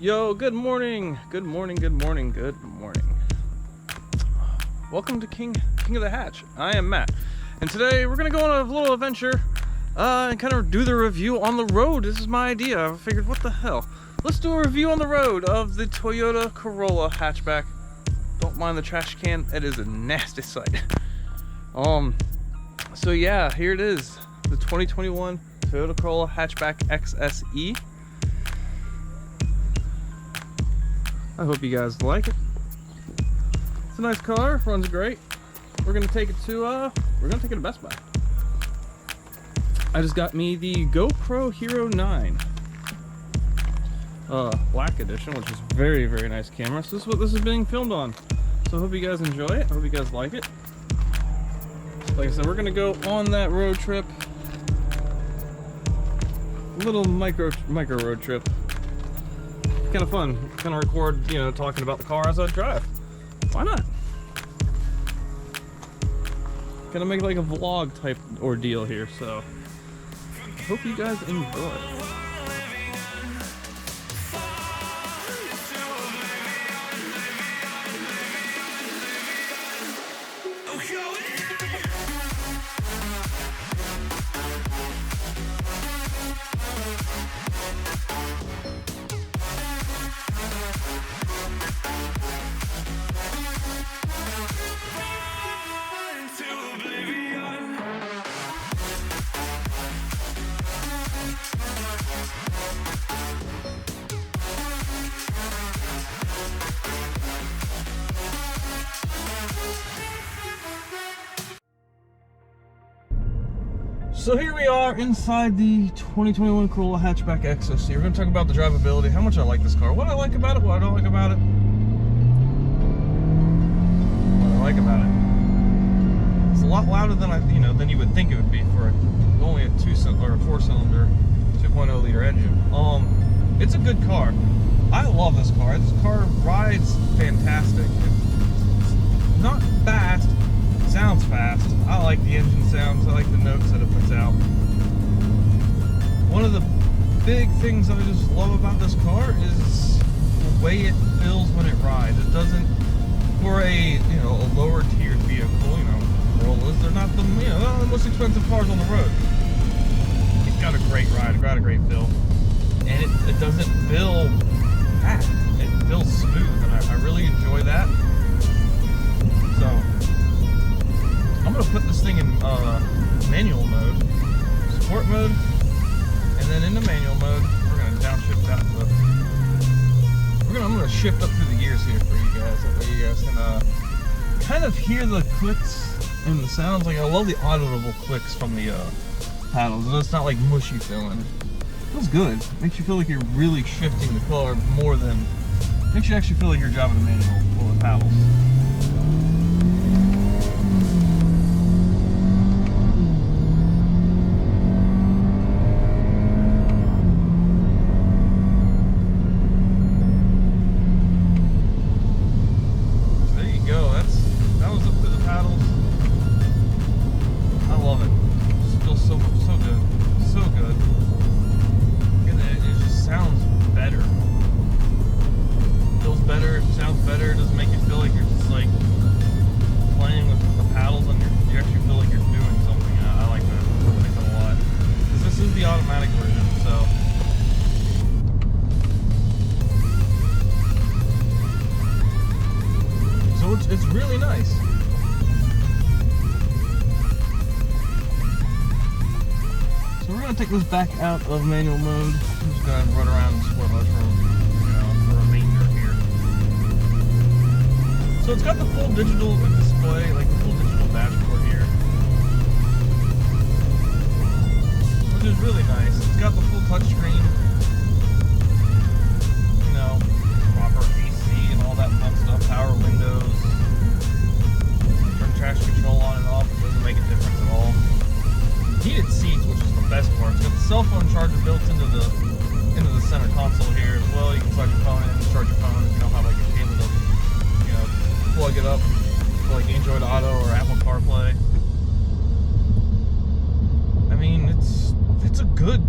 Yo, good morning. Good morning, good morning, good morning. Welcome to King of the Hatch. I am Matt. And today we're going to go on a little adventure and kind of do the review on the road. This is my idea. I figured, what the hell? Let's do a review on the road of the Toyota Corolla hatchback. Don't mind the trash can. It is a nasty sight. So yeah, here it is. The 2021 Toyota Corolla hatchback XSE. I hope you guys like it. It's a nice car, runs great. We're gonna take it to Best Buy. I just got me the GoPro Hero 9 black edition, which is very, very nice camera. So this is what this is being filmed on. So I hope you guys enjoy it. I hope you guys like it. Like I said, we're gonna go on that road trip. A little micro road trip. Kind of fun. Kind of record, talking about the car as I drive. Why not? Gonna make like a vlog type ordeal here, so I hope you guys enjoy. So here we are inside the 2021 Corolla hatchback XSE. We're going to talk about the drivability, how much I like this car, what I like about it, what I don't like about it. What I like about it. It's a lot louder than you would think it would be for only a 4-cylinder 2.0 liter engine. It's a good car. I love this car. This car rides fantastic. It's not fast. Sounds fast. I like the engine sounds. I like the notes that it puts out. One of the big things I just love about this car is the way it feels when it rides. It doesn't, for a lower tiered vehicle, Corollas, they're not the the most expensive cars on the road. It's got a great ride, got a great feel, and it doesn't feel fast. It feels smooth, and I really enjoy that. So I'm going to put this thing in manual mode, sport mode, and then into manual mode. We're going to downshift out I'm going to shift up through the gears here for you guys. That way you guys can kind of hear the clicks and the sounds. Like, I love the audible clicks from the paddles. And it's not like mushy feeling. It feels good. Makes you feel like you're really shifting the car more than, makes you actually feel like you're driving a manual with paddles. It's really nice. So we're going to take this back out of manual mode. I'm just going to run around in sport mode for the remainder here. So it's got the full digital display, like the full digital dashboard here, which is really nice. It's got the full touchscreen, proper AC and all that fun stuff, power windows. Traction control on and off, it doesn't make a difference at all. Heated seats, which is the best part. It's got the cell phone charger built into the center console here as well. You can plug your phone in and charge your phone if you don't have like a cable to plug it up for like Android Auto or Apple CarPlay. I mean, it's a good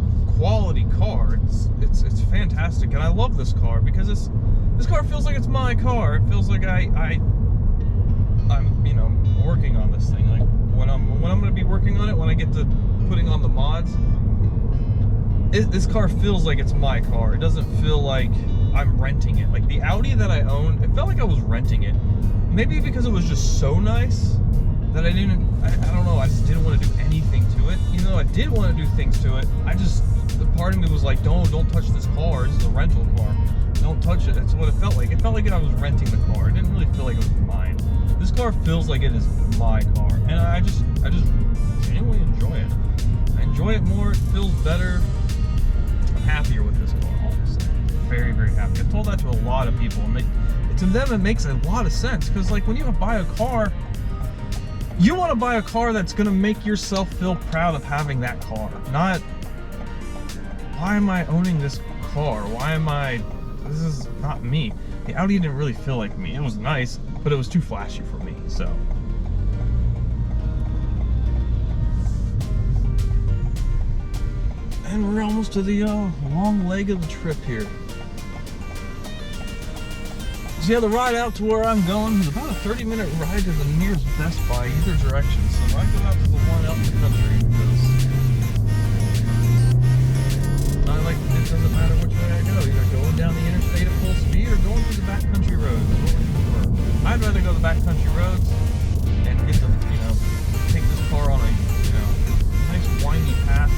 quality car. It's fantastic, and I love this car because this car feels like it's my car. It feels like I'm working on this thing. Like when I'm going to be working on it, when I get to putting on the mods, this car feels like it's my car. It doesn't feel like I'm renting it. Like the Audi that I own, it felt like I was renting it. Maybe because it was just so nice that I don't know, I just didn't want to do anything to it. Even though I did want to do things to it, the part of me was like, don't touch this car. This is a rental car. Don't touch it. That's what it felt like. It felt like I was renting the car. It didn't really feel like it was mine. This car feels like it is my car, and I just genuinely enjoy it. I enjoy it more. It feels better. I'm happier with this car, honestly. Very, very happy. I've told that to a lot of people, and to them it makes a lot of sense, because like when you buy a car, you want to buy a car that's going to make yourself feel proud of having that car. Not, why am I owning this car? This is not me. The Audi didn't really feel like me. It was nice, but it was too flashy for me, so. And we're almost to the long leg of the trip here. So yeah, the ride out to where I'm going is about a 30-minute ride to the nearest Best Buy, either direction. So I go out to the one out in the country because it doesn't matter which way I go. Either going down the interstate at full speed or going through the backcountry roads. I'd rather go the backcountry roads and get to, take this car on a, nice windy path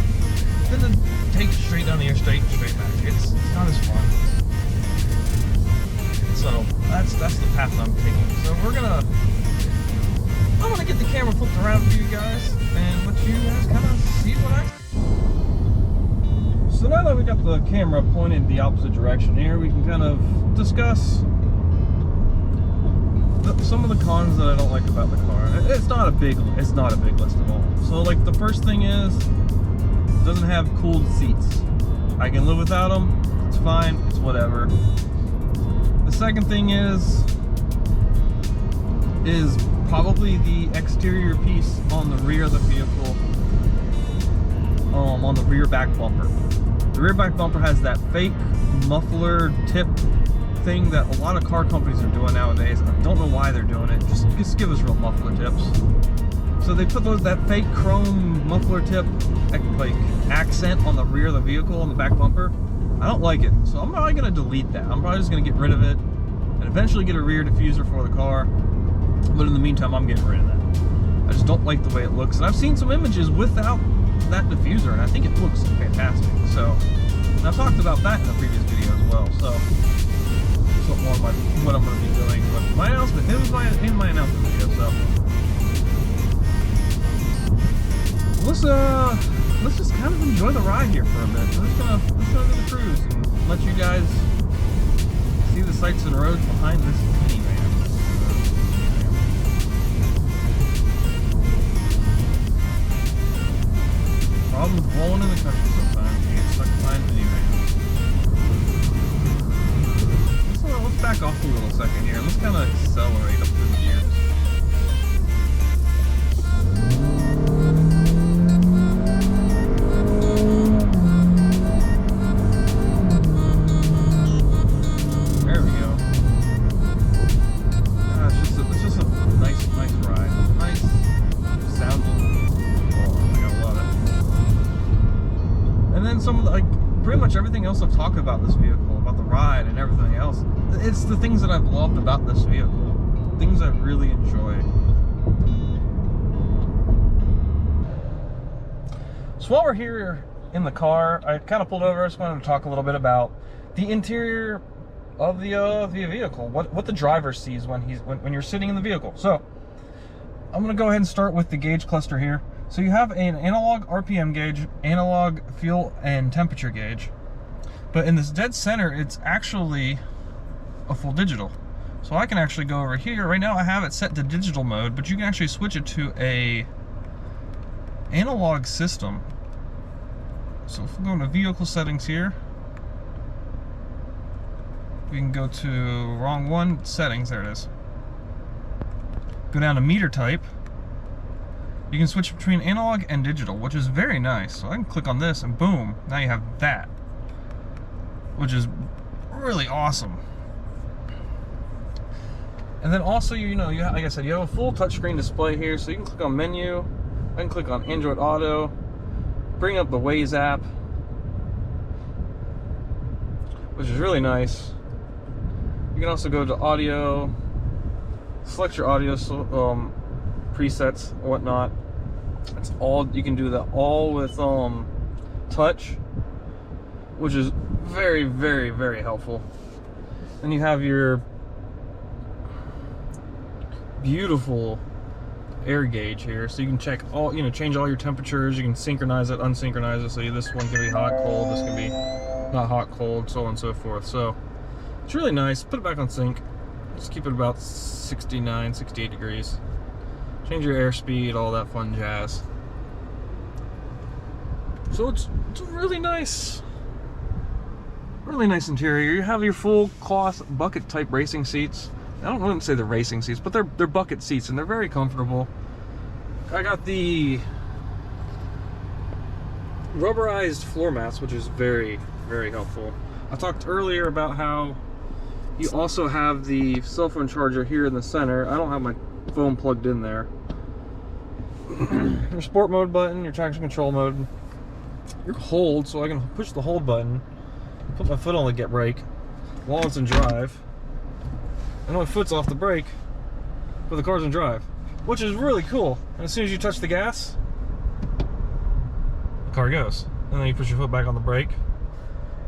than to take it straight down the interstate and straight back. It's not as fun. So that's the path I'm taking. So I'm gonna get the camera flipped around for you guys and let you guys kind of see what So now that we got the camera pointed the opposite direction here, we can kind of discuss some of the cons that I don't like about the car. It's not a big list at all. So like the first thing is, it doesn't have cooled seats. I can live without them. It's fine. It's whatever. The second thing is probably the exterior piece on the rear of the vehicle, on the rear back bumper. The rear back bumper has that fake muffler tip thing that a lot of car companies are doing nowadays. I don't know why they're doing it. Just give us real muffler tips. So they put that fake chrome muffler tip like accent on the rear of the vehicle on the back bumper. I don't like it, so I'm probably going to delete that. I'm probably just going to get rid of it and eventually get a rear diffuser for the car. But in the meantime, I'm getting rid of that. I just don't like the way it looks. And I've seen some images without that diffuser, and I think it looks fantastic. So, and I've talked about that in a previous video as well. So, something more like what I'm going to be doing with my announcement. It was in my announcement video. So, let's just kind of enjoy the ride here for a bit. We're just gonna go to the cruise and let you guys see the sights and roads behind this minivan. Problem with rolling in the country sometimes. You get stuck behind minivans. Let's back off a little second here. Let's kind of accelerate up the gears. Everything else I've talked about this vehicle, about the ride and everything else, it's the things that I've loved about this vehicle, things I really enjoy. So while we're here in the car, I kind of pulled over. I just wanted to talk a little bit about the interior of the vehicle, what the driver sees when you're sitting in the vehicle. So I'm going to go ahead and start with the gauge cluster here. So you have an analog RPM gauge, analog fuel and temperature gauge. But in this dead center, it's actually a full digital. So I can actually go over here. Right now I have it set to digital mode, but you can actually switch it to a analog system. So if we go into vehicle settings here, we can go to wrong one, settings, there it is. Go down to meter type. You can switch between analog and digital, which is very nice. So I can click on this and boom, now you have that, which is really awesome. And then also, you know, like I said, you have a full touchscreen display here, so you can click on menu. I can click on Android Auto, bring up the Waze app, which is really nice. You can also go to audio, select your audio presets and whatnot. It's all, you can do that all with touch, which is very, very, very helpful. Then you have your beautiful air gauge here, so you can check all, you know, change all your temperatures. You can synchronize it, unsynchronize it, so this one can be hot, cold, this can be not hot, cold, so on and so forth. So it's really nice. Put it back on sync, just keep it about 69, 68 degrees. Change your airspeed, all that fun jazz. So it's a really nice interior. You have your full cloth bucket type racing seats. I wouldn't say they're racing seats, but they're bucket seats, and they're very comfortable. I got the rubberized floor mats, which is very, very helpful. I talked earlier about how you also have the cell phone charger here in the center. I don't have my phone plugged in there. Your sport mode button, your traction control mode, your hold, so I can push the hold button, put my foot on the get brake while it's in drive. And my foot's off the brake, but the car's in drive, which is really cool. And as soon as you touch the gas, the car goes. And then you push your foot back on the brake,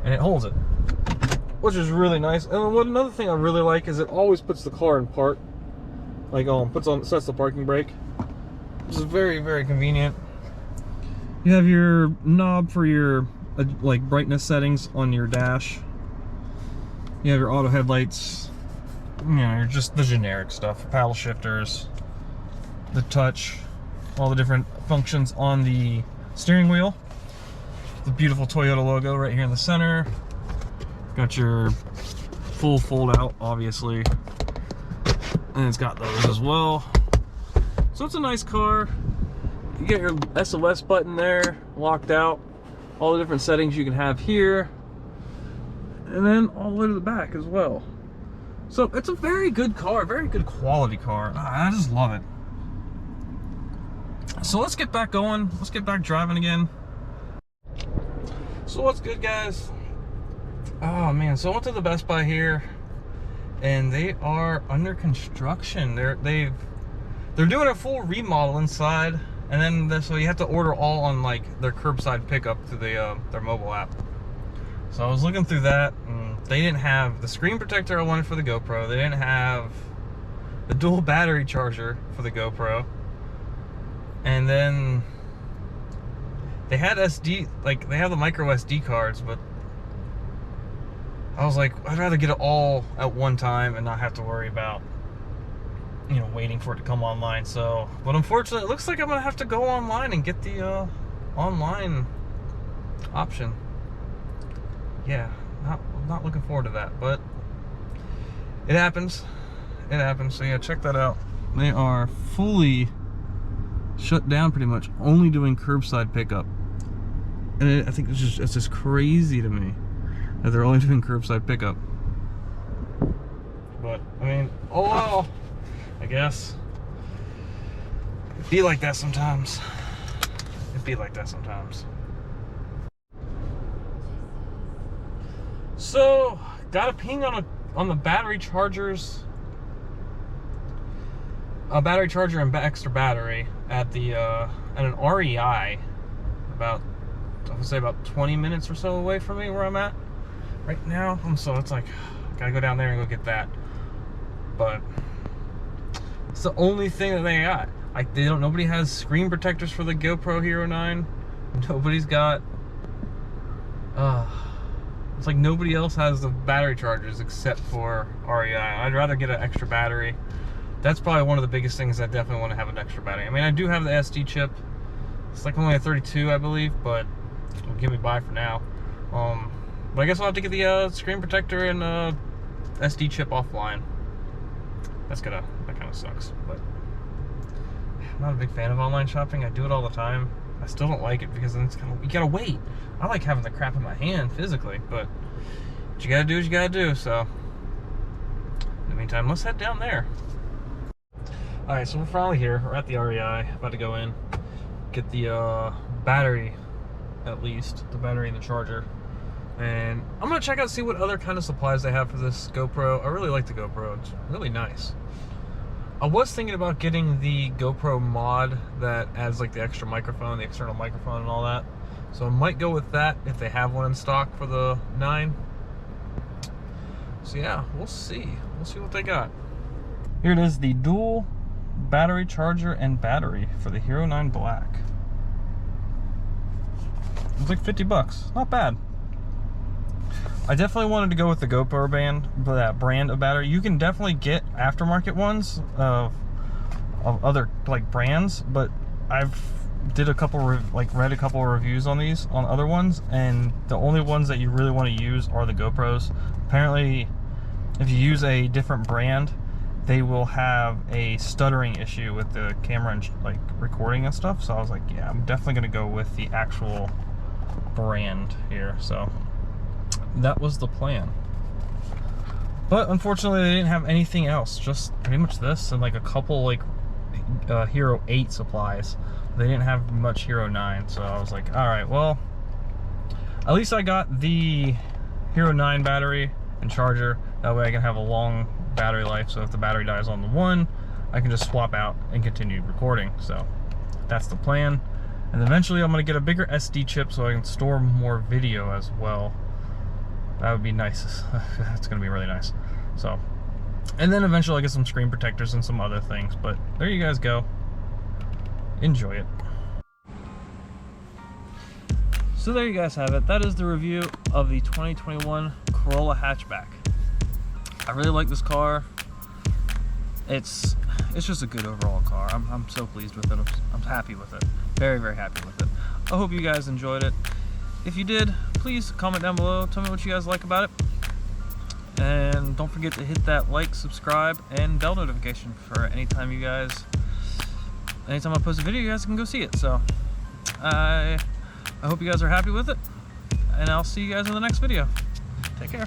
and it holds it, which is really nice. And what another thing I really like is it always puts the car in park, like sets the parking brake, which is very, very convenient. You have your knob for your like brightness settings on your dash. You have your auto headlights. You know, you're just the generic stuff, paddle shifters, the touch, all the different functions on the steering wheel. The beautiful Toyota logo right here in the center. Got your full fold out, obviously, and it's got those as well. So it's a nice car. You get your SOS button there, locked out, all the different settings you can have here, and then all the way to the back as well. So it's a very good car, very good quality car. I just love it. So let's get back going. Let's get back driving again. So what's good, guys? Oh man, so I went to the Best Buy here, and they are under construction. They're doing a full remodel inside, and then so you have to order all on like their curbside pickup through their mobile app. So I was looking through that, and they didn't have the screen protector I wanted for the GoPro. They didn't have the dual battery charger for the GoPro. And then they had SD, like they have the micro SD cards, but I was like, I'd rather get it all at one time and not have to worry about, you know, waiting for it to come online. So, but unfortunately, it looks like I'm gonna have to go online and get the online option. Yeah, not looking forward to that, but it happens. It happens. So yeah, check that out. They are fully shut down, pretty much, only doing curbside pickup. And I think it's just crazy to me that they're only doing curbside pickup. But I mean, oh well, I guess it'd be like that sometimes. It'd be like that sometimes. So, got a ping on the battery chargers. A battery charger and extra battery at an REI, about, I would say about 20 minutes or so away from me where I'm at right now. So it's like, gotta go down there and go get that. But it's the only thing that they got. Like nobody has screen protectors for the GoPro Hero 9. Nobody's got. It's like nobody else has the battery chargers except for REI. I'd rather get an extra battery. That's probably one of the biggest things. I definitely want to have an extra battery. I mean, I do have the SD chip. It's like only a 32, I believe, but it'll get me by for now. But I guess I'll have to get the screen protector and SD chip offline. That kind of sucks, but I'm not a big fan of online shopping. I do it all the time. I still don't like it because then it's kind of, you gotta wait. I like having the crap in my hand physically, but what you gotta do is you gotta do. So in the meantime, let's head down there. All right, so we're finally here. We're at the REI, about to go in, get the battery, at least the battery and the charger, and I'm gonna check out, see what other kind of supplies they have for this GoPro. I really like the GoPro. It's really nice. I was thinking about getting the GoPro mod that adds like the extra microphone, the external microphone and all that. So I might go with that if they have one in stock for the 9. So yeah, we'll see. We'll see what they got. Here it is, the dual battery charger and battery for the Hero 9 Black. It's like 50 bucks. Not bad. I definitely wanted to go with the GoPro brand of battery. You can definitely get aftermarket ones of other like brands, but I've did a couple read a couple of reviews on these on other ones, and the only ones that you really want to use are the GoPros. Apparently, if you use a different brand, they will have a stuttering issue with the camera and like recording and stuff. So I was like, yeah, I'm definitely gonna go with the actual brand here. So that was the plan. But unfortunately they didn't have anything else, just pretty much this and like a couple like Hero 8 supplies. They didn't have much Hero 9, so I was like, all right, well, at least I got the Hero 9 battery and charger. That way I can have a long battery life, so if the battery dies on the one, I can just swap out and continue recording. So that's the plan. And eventually I'm gonna get a bigger SD chip so I can store more video as well. That would be nice. It's gonna be really nice. So, and then eventually I'll get some screen protectors and some other things, but there you guys go. Enjoy it. So there you guys have it. That is the review of the 2021 Corolla hatchback. I really like this car. It's just a good overall car. I'm so pleased with it. I'm happy with it. Very, very happy with it. I hope you guys enjoyed it. If you did, please comment down below. Tell me what you guys like about it. And don't forget to hit that like, subscribe, and bell notification for anytime I post a video, you guys can go see it. So I hope you guys are happy with it, and I'll see you guys in the next video. Take care.